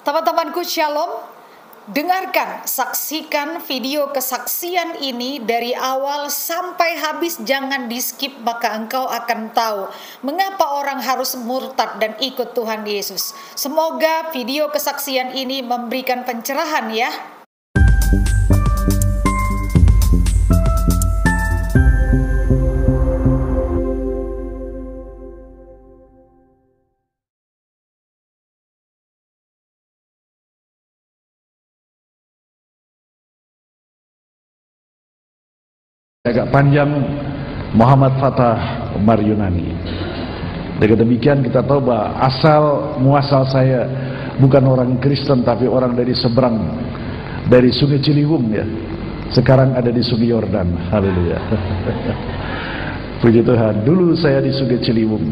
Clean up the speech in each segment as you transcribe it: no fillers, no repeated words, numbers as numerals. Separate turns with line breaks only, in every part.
Teman-temanku Shalom, dengarkan, saksikan video kesaksian ini dari awal sampai habis, jangan di skip, maka engkau akan tahu mengapa orang harus murtad dan ikut Tuhan Yesus. Semoga video kesaksian ini memberikan pencerahan ya.
Agak panjang, Muhammad Fatah Umar Yunani. Dengan demikian kita tahu bahwa asal muasal saya bukan orang Kristen, tapi orang dari seberang, dari Sungai Ciliwung ya. Sekarang ada di Sungai Yordan. Haleluya. Puji Tuhan. Dulu saya di Sungai Ciliwung,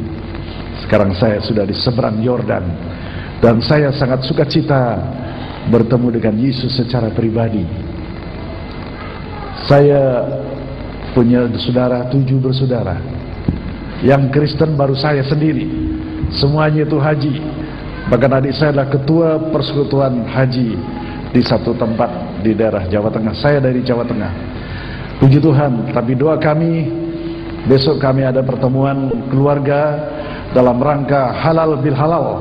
sekarang saya sudah di seberang Yordan, dan saya sangat sukacita bertemu dengan Yesus secara pribadi. Saya punya saudara 7 bersaudara. Yang Kristen baru saya sendiri, semuanya itu haji. Bahkan adik saya adalah ketua persekutuan haji di satu tempat di daerah Jawa Tengah. Saya dari Jawa Tengah. Puji Tuhan. Tapi doa kami, besok kami ada pertemuan keluarga dalam rangka halal bil halal,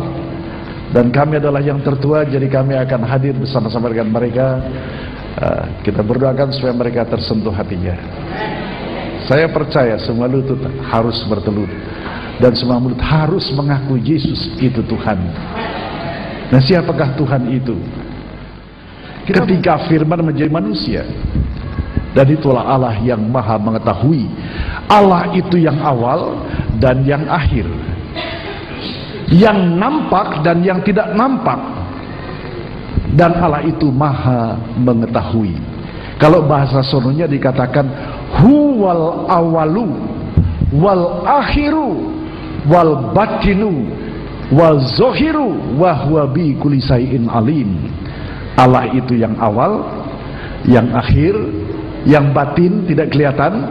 dan kami adalah yang tertua, jadi kami akan hadir bersama-sama dengan mereka. Kita berdoakan supaya mereka tersentuh hatinya. Saya percaya semua lutut harus bertelut, dan semua mulut harus mengaku Yesus itu Tuhan. Nah, siapakah Tuhan itu? Ketika firman menjadi manusia, dan itulah Allah yang maha mengetahui. Allah itu yang awal dan yang akhir, yang nampak dan yang tidak nampak, dan Allah itu maha mengetahui. Kalau bahasa sononya dikatakan huwal awalu wal akhiru wal batinu wal zohiru wa huwa bi kulli syai'in alim. Allah itu yang awal, yang akhir, yang batin tidak kelihatan,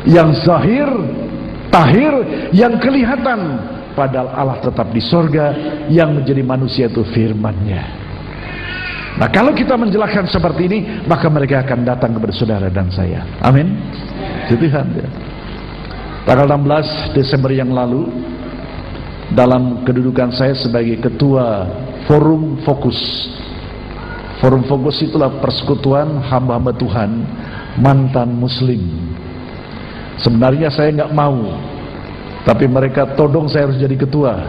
yang zahir, tahir, yang kelihatan. Padahal Allah tetap di sorga, yang menjadi manusia itu firman-Nya. Nah, kalau kita menjelaskan seperti ini, maka mereka akan datang kepada saudara dan saya. Amin. Tuhan ya. Tanggal 16 Desember yang lalu, dalam kedudukan saya sebagai ketua Forum Fokus. Forum Fokus itulah persekutuan hamba-hamba Tuhan mantan Muslim. Sebenarnya saya nggak mau, tapi mereka todong saya harus jadi ketua.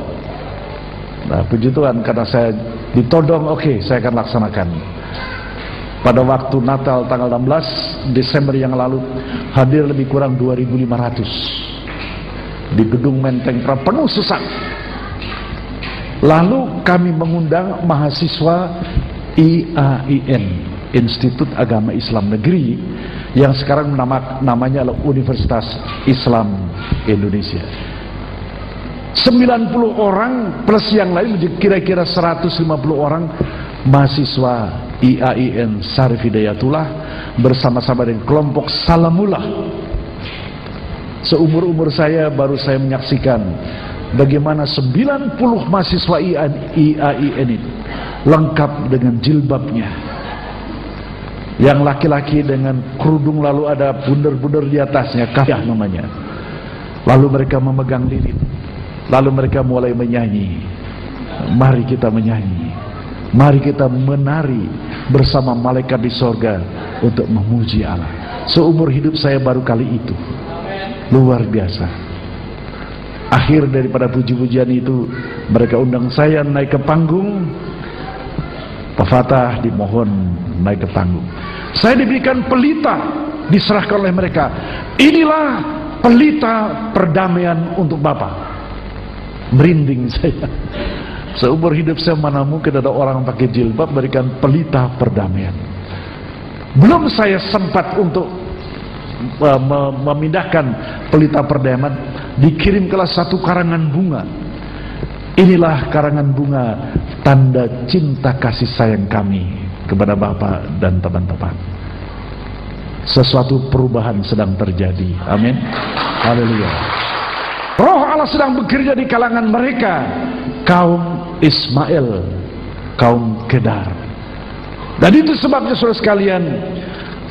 Nah, puji Tuhan, karena saya ditodong, oke, saya akan laksanakan. Pada waktu Natal tanggal 16 Desember yang lalu, hadir lebih kurang 2.500 di gedung Menteng Pra, penuh sesak. Lalu kami mengundang mahasiswa IAIN, Institut Agama Islam Negeri, yang sekarang namanya adalah Universitas Islam Indonesia. 90 orang plus yang lain, kira-kira 150 orang mahasiswa IAIN Syarif Hidayatullah bersama-sama dengan kelompok Salamullah. Seumur-umur saya baru saya menyaksikan bagaimana 90 mahasiswa IAIN itu lengkap dengan jilbabnya. Yang laki-laki dengan kerudung, lalu ada bundar-bundar di atasnya, kafiyah namanya. Lalu mereka memegang lilin. Lalu mereka mulai menyanyi. Mari kita menyanyi, mari kita menari bersama malaikat di sorga untuk memuji Allah. Seumur hidup saya baru kali itu. Luar biasa. Akhir daripada puji-pujian itu, mereka undang saya naik ke panggung. Pak Fatah dimohon naik ke panggung. Saya diberikan pelita, diserahkan oleh mereka. Inilah pelita perdamaian untuk Bapak. Merinding saya. Seumur hidup saya mana mungkin ada orang pakai jilbab berikan pelita perdamaian. Belum saya sempat untuk memindahkan pelita perdamaian, dikirimkanlah satu karangan bunga. Inilah karangan bunga tanda cinta kasih sayang kami kepada Bapak dan teman-teman. Sesuatu perubahan sedang terjadi. Amin. Haleluya. Roh Allah sedang bekerja di kalangan mereka, kaum Ismail, kaum Kedar. Dan itu sebabnya saudara sekalian,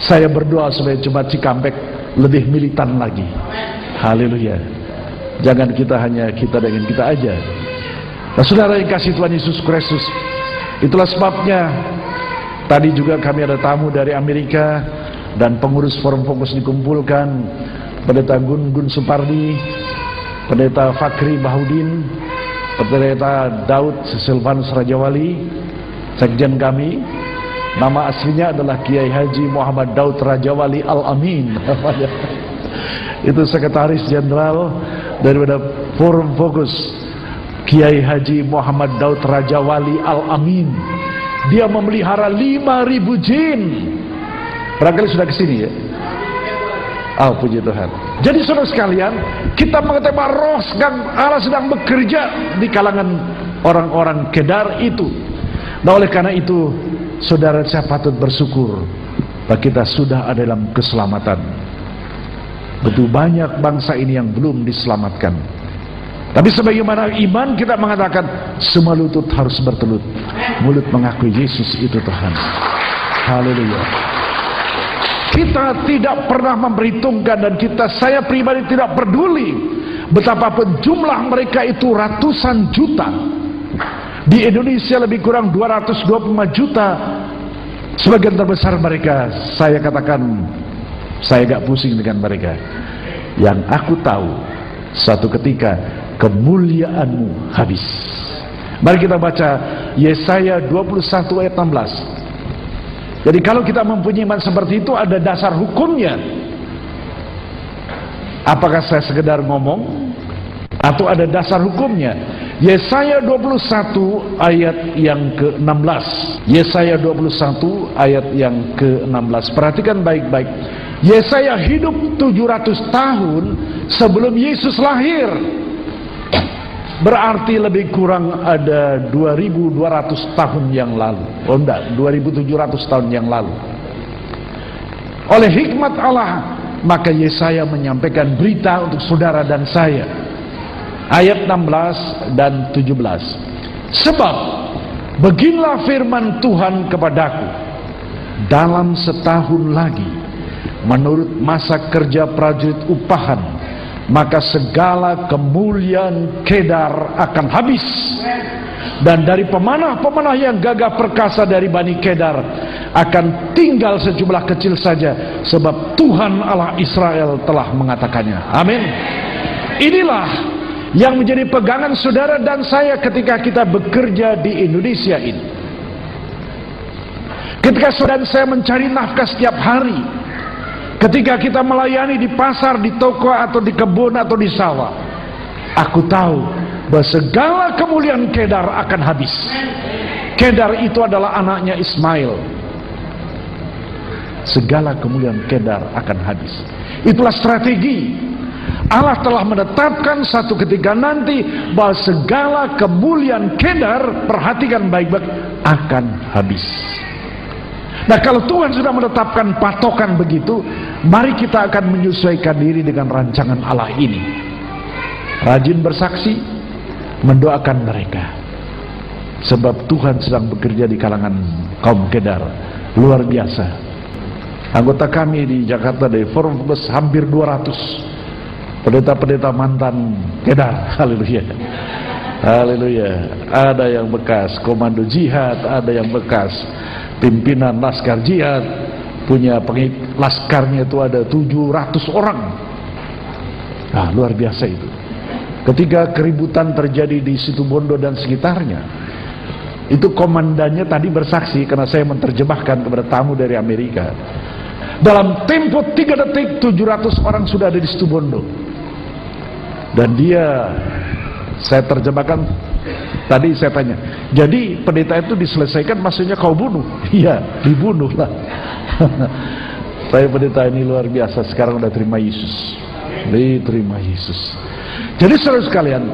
saya berdoa supaya Jemaat Cikampek lebih militan lagi. Haleluya. Jangan kita hanya kita dengan kita aja. Nah, saudara yang kasih Tuhan Yesus Kristus, itulah sebabnya tadi juga kami ada tamu dari Amerika dan pengurus Forum Fokus dikumpulkan, Pendeta Gun Supardi, Pendeta Fakri Bahudin, Pendeta Daud Silvanus Rajawali, sekjen kami. Nama aslinya adalah Kiai Haji Muhammad Daud Rajawali Al-Amin. Itu sekretaris jenderal daripada Forum Fokus, Kiai Haji Muhammad Daud Rajawali Al-Amin. Dia memelihara 5.000 jin. Barangkali sudah kesini ya. Oh, puji Tuhan. Jadi saudara sekalian, kita mengetahui bahwa roh Allah sedang bekerja di kalangan orang-orang Kedar itu. Nah, oleh karena itu, saudara, saya patut bersyukur bahwa kita sudah ada dalam keselamatan. Betul banyak bangsa ini yang belum diselamatkan. Tapi sebagaimana iman kita mengatakan, semua lutut harus bertelut, mulut mengakui Yesus itu Tuhan. Haleluya. Kita tidak pernah memperhitungkan, dan saya pribadi tidak peduli betapapun jumlah mereka itu ratusan juta. Di Indonesia lebih kurang 225 juta. Sebagian terbesar mereka, saya katakan, saya gak pusing dengan mereka. Yang aku tahu, suatu ketika kemuliaanmu habis. Mari kita baca Yesaya 21 ayat 16. Jadi kalau kita mempunyai iman seperti itu, ada dasar hukumnya. Apakah saya sekedar ngomong atau ada dasar hukumnya? Yesaya 21 ayat yang ke-16. Yesaya 21 ayat yang ke-16. Perhatikan baik-baik. Yesaya hidup 700 tahun sebelum Yesus lahir. Berarti lebih kurang ada 2200 tahun yang lalu. Oh enggak, 2700 tahun yang lalu. Oleh hikmat Allah, maka Yesaya menyampaikan berita untuk saudara dan saya. Ayat 16 dan 17. Sebab beginilah firman Tuhan kepadaku, dalam setahun lagi, menurut masa kerja prajurit upahan, maka segala kemuliaan Kedar akan habis. Dan dari pemanah-pemanah yang gagah perkasa dari Bani Kedar akan tinggal sejumlah kecil saja, sebab Tuhan Allah Israel telah mengatakannya. Amin. Inilah yang menjadi pegangan saudara dan saya ketika kita bekerja di Indonesia ini. Ketika saudara dan saya mencari nafkah setiap hari, ketika kita melayani di pasar, di toko, atau di kebun, atau di sawah, aku tahu bahwa segala kemuliaan Kedar akan habis. Kedar itu adalah anaknya Ismail. Segala kemuliaan Kedar akan habis. Itulah strategi. Allah telah menetapkan satu ketika nanti bahwa segala kemuliaan Kedar, perhatikan baik-baik, akan habis. Nah, kalau Tuhan sudah menetapkan patokan begitu, mari kita akan menyesuaikan diri dengan rancangan Allah ini. Rajin bersaksi, mendoakan mereka, sebab Tuhan sedang bekerja di kalangan kaum Kedar. Luar biasa. Anggota kami di Jakarta dari Forum Fokus hampir 200 pendeta-pendeta mantan Kedar. Haleluya. Haleluya. Ada yang bekas komando jihad, ada yang bekas pimpinan laskar jihad, punya laskarnya itu ada 700 orang. Nah, luar biasa itu. Ketika keributan terjadi di Situbondo dan sekitarnya, itu komandannya tadi bersaksi, karena saya menerjemahkan kepada tamu dari Amerika. Dalam tempo 3 detik 700 orang sudah ada di Situbondo. Dan dia, saya terjemahkan, tadi saya tanya, jadi pendeta itu diselesaikan maksudnya kau bunuh? Iya, dibunuh lah. Saya pendeta ini luar biasa, sekarang udah terima Yesus. Diterima Yesus. Jadi saudara sekalian,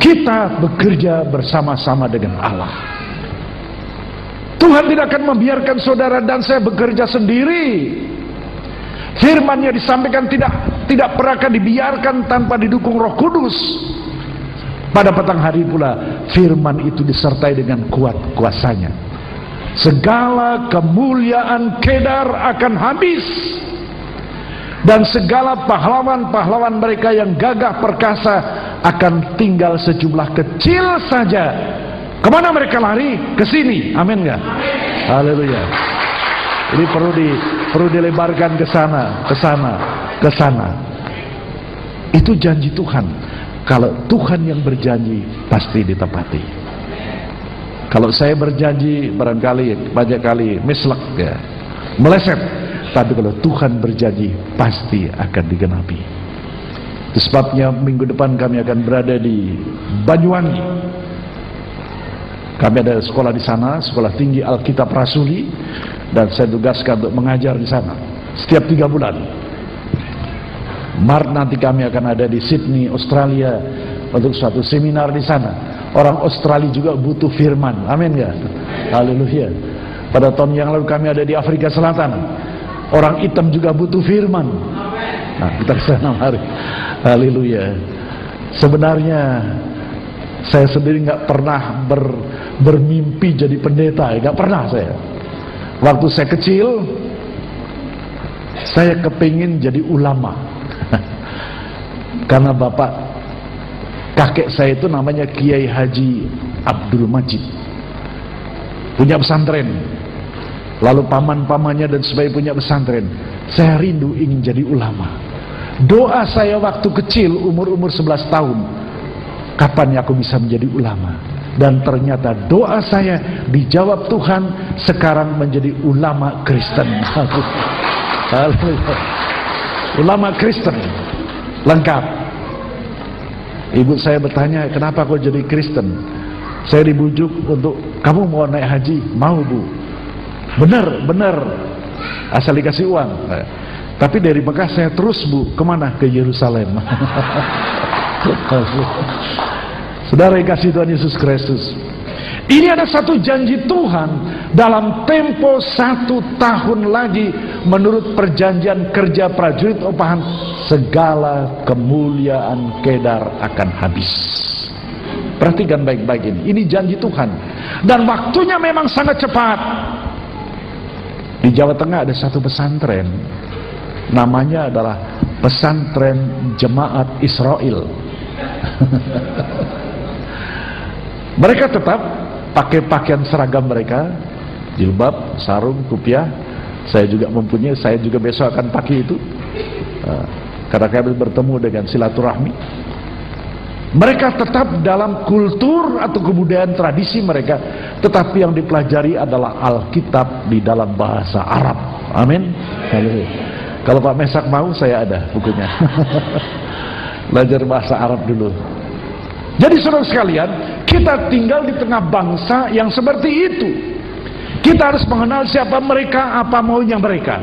kita bekerja bersama-sama dengan Allah. Tuhan tidak akan membiarkan saudara dan saya bekerja sendiri. Firman-Nya disampaikan tidak pernah akan dibiarkan tanpa didukung Roh Kudus. Pada petang hari pula firman itu disertai dengan kuat kuasanya. Segala kemuliaan Kedar akan habis, dan segala pahlawan-pahlawan mereka yang gagah perkasa akan tinggal sejumlah kecil saja. Kemana mereka lari? Ke sini. Amin nggak? Haleluya. Ini perlu dilebarkan ke sana, ke sana, ke sana. Itu janji Tuhan. Kalau Tuhan yang berjanji, pasti ditepati. Kalau saya berjanji, barangkali banyak kali mislek, ya, meleset. Tapi kalau Tuhan berjanji, pasti akan digenapi. Itu sebabnya minggu depan kami akan berada di Banyuwangi. Kami ada sekolah di sana, sekolah tinggi Alkitab Rasuli, dan saya tugaskan untuk mengajar di sana setiap 3 bulan. Maret nanti kami akan ada di Sydney, Australia, untuk suatu seminar di sana. Orang Australia juga butuh firman. Amin ya? Haleluya. Pada tahun yang lalu kami ada di Afrika Selatan. Orang hitam juga butuh firman. Nah, kita ke sana mari. Haleluya. Sebenarnya saya sendiri nggak pernah bermimpi jadi pendeta, nggak pernah saya. Waktu saya kecil, saya kepingin jadi ulama. Karena kakek saya itu namanya Kiai Haji Abdul Majid, punya pesantren. Lalu paman-pamannya dan sebagainya punya pesantren. Saya rindu ingin jadi ulama. Doa saya waktu kecil, umur 11 tahun, kapan aku bisa menjadi ulama? Dan ternyata doa saya dijawab Tuhan. Sekarang menjadi ulama Kristen. Ulama Kristen lengkap. Ibu saya bertanya, kenapa kau jadi Kristen? Saya dibujuk untuk, kamu mau naik haji? Mau bu. Benar. Asal dikasih uang. Tapi dari Mekah saya terus bu, kemana? Ke Yerusalem. Saudara yang kasih Tuhan Yesus Kristus, ini ada satu janji Tuhan. Dalam tempo 1 tahun lagi, menurut perjanjian kerja prajurit upahan, segala kemuliaan Kedar akan habis. Perhatikan baik-baik ini janji Tuhan. Dan waktunya memang sangat cepat. Di Jawa Tengah ada satu pesantren, namanya adalah Pesantren Jemaat Israel. Mereka tetap pakai pakaian seragam mereka, jilbab, sarung, kupiah. Saya juga mempunyai, saya juga besok akan pakai itu. Karena kami bertemu dengan silaturahmi. Mereka tetap dalam kultur atau kebudayaan tradisi mereka, tetapi yang dipelajari adalah Alkitab di dalam bahasa Arab. Amin. Kalau Pak Mesak mau, saya ada bukunya. Belajar bahasa Arab dulu. Jadi saudara sekalian, kita tinggal di tengah bangsa yang seperti itu. Kita harus mengenal siapa mereka, apa maunya mereka,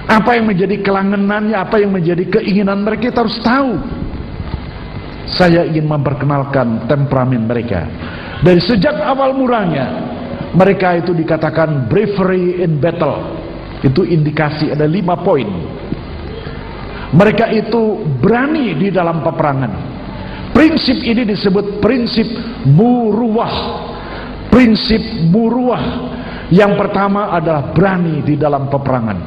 apa yang menjadi kelangenannya, apa yang menjadi keinginan mereka. Kita harus tahu. Saya ingin memperkenalkan temperamen mereka. Dari sejak awal mulanya, mereka itu dikatakan bravery in battle. Itu indikasi, ada 5 poin. Mereka itu berani di dalam peperangan. Prinsip ini disebut prinsip muruwah. Prinsip muruwah yang pertama adalah berani di dalam peperangan.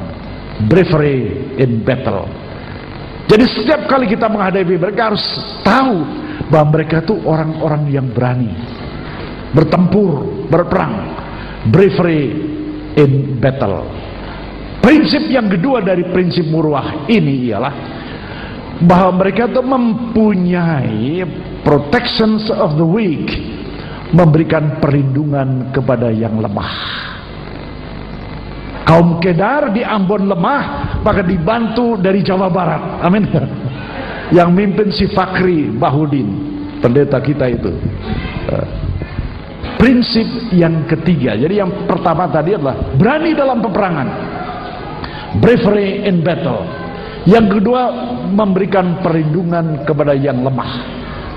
Bravery in battle. Jadi setiap kali kita menghadapi mereka harus tahu bahwa mereka itu orang-orang yang berani bertempur, berperang. Bravery in battle. Prinsip yang kedua dari prinsip muruwah ini ialah bahwa mereka itu mempunyai protections of the weak, memberikan perlindungan kepada yang lemah. Kaum Kedar di Ambon lemah, maka dibantu dari Jawa Barat. Amin. Yang mimpin si Fakri Bahudin, pendeta kita itu. Prinsip yang ketiga, jadi yang pertama tadi adalah berani dalam peperangan, bravery in battle. Yang kedua, memberikan perlindungan kepada yang lemah,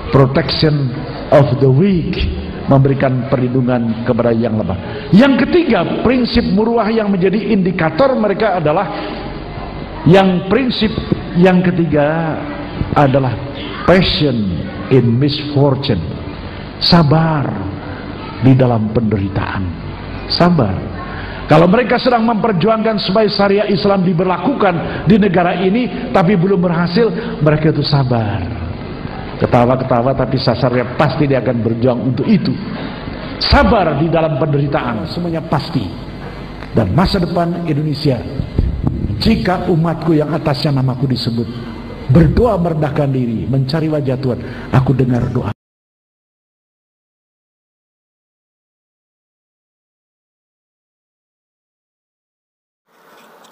protection of the weak, memberikan perlindungan kepada yang lemah. Yang ketiga, prinsip muruwah yang menjadi indikator mereka adalah, prinsip yang ketiga adalah passion in misfortune. Sabar di dalam penderitaan. Sabar. Kalau mereka sedang memperjuangkan supaya syariat Islam diberlakukan di negara ini tapi belum berhasil, mereka itu sabar. Ketawa-ketawa tapi sasarnya pasti dia akan berjuang untuk itu. Sabar di dalam penderitaan, semuanya pasti. Dan masa depan Indonesia, jika umatku yang atasnya namaku disebut berdoa merendahkan diri, mencari wajah Tuhan, aku dengar doa.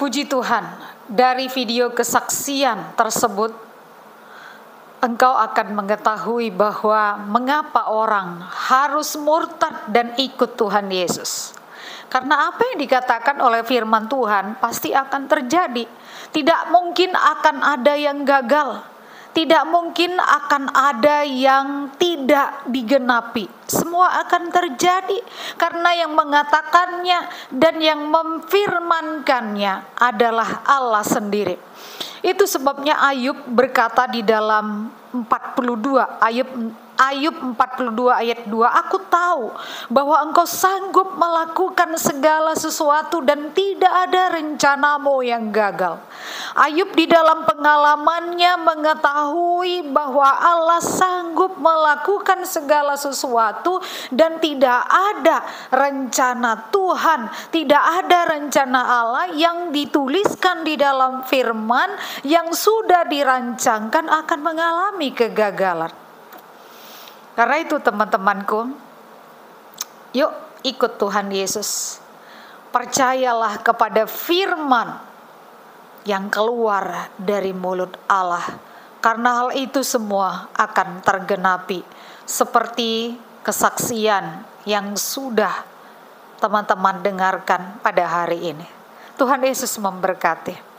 Puji Tuhan, dari video kesaksian tersebut engkau akan mengetahui bahwa mengapa orang harus murtad dan ikut Tuhan Yesus. Karena apa yang dikatakan oleh firman Tuhan pasti akan terjadi. Tidak mungkin akan ada yang gagal. Tidak mungkin akan ada yang tidak digenapi. Semua akan terjadi karena yang mengatakannya dan yang memfirmankannya adalah Allah sendiri. Itu sebabnya Ayub berkata di dalam 42, Ayub 42 ayat 2, aku tahu bahwa engkau sanggup melakukan segala sesuatu dan tidak ada rencanamu yang gagal. Ayub di dalam pengalamannya mengetahui bahwa Allah sanggup melakukan segala sesuatu dan tidak ada rencana Tuhan, tidak ada rencana Allah yang dituliskan di dalam firman yang sudah dirancangkan akan mengalami kegagalan. Karena itu teman-temanku, yuk ikut Tuhan Yesus. Percayalah kepada firman yang keluar dari mulut Allah. Karena hal itu semua akan tergenapi. Seperti kesaksian yang sudah teman-teman dengarkan pada hari ini. Tuhan Yesus memberkati.